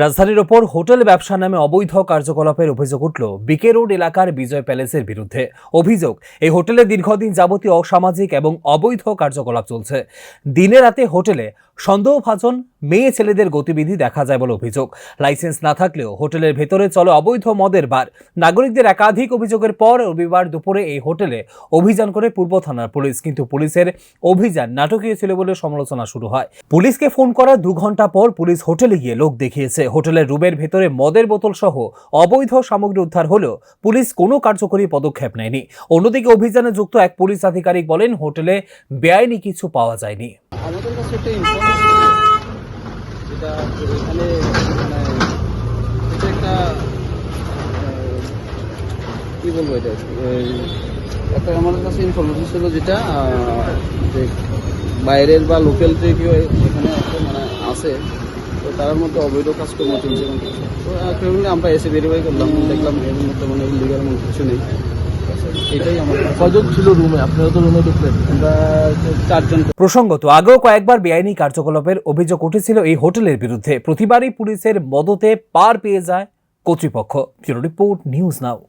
রাজধানীর ওপর হোটেল ব্যবসা নামে অবৈধ কার্যকলাপের অভিযোগ উঠল বিকে রোড এলাকার বিজয় প্যালেসের বিরুদ্ধে। অভিযোগ, এই হোটেলে দীর্ঘদিন যাবতীয় অসামাজিক এবং অবৈধ কার্যকলাপ চলছে। দিনে রাতে হোটেলে সন্দেহভাজন মেয়ে ছেলেদের গতিবিধি দেখা যায় বলে অভিযোগ। লাইসেন্স না থাকলেও হোটেলের ভেতরে চলে অবৈধ মদের বার। নাগরিকদের একাধিক অভিযোগের পর রবিবার দুপুরে এই হোটেলে অভিযান করে পূর্ব থানার পুলিশ, কিন্তু পুলিশের অভিযান নাটকীয় ছিল বলে সমালোচনা শুরু হয়। পুলিশকে ফোন করার 2 ঘন্টা পর পুলিশ হোটেলে গিয়ে লোক দেখিয়েছে। হোটেলের রুমের ভেতরে মদের বোতল সহ অবৈধ সামগ্রী উদ্ধার হলেও পুলিশ কোনো কার্যকরী পদক্ষেপ নেয়নি। অন্যদিকে অভিযানে যুক্ত এক পুলিশ আধিকারিক বলেন, হোটেলে বেআইনি কিছু পাওয়া যায়নি। আমাদের কাছে একটা ইনফরমেশন যেটা এখানে এটা একটা কি বলবো, এটা একটা আমাদের কাছে ইনফরমেশন ছিল যেটা যে বাইরের বা লোকাল যে কেউ এখানে আছে, তো তার মধ্যে অবৈধ কাজকর্ম চলছে। তো আমরা এসে ভেরিফাই করলাম, দেখলাম এর মধ্যে ইলিগাল কিছু নেই। এটাই আমাদের কজন ছিল রুমে? আপনারা তো রুমে ঢুকলেন। আমরা 4 জন। প্রসঙ্গত, আগেও কয়েকবার বেআইনি কার্যকলাপের অভিযোগ উঠেছিল এই হোটেলের বিরুদ্ধে। প্রতিবারই পুলিশের মদতে পার পেয়ে যায় কর্তৃপক্ষ। Bureau report, news now.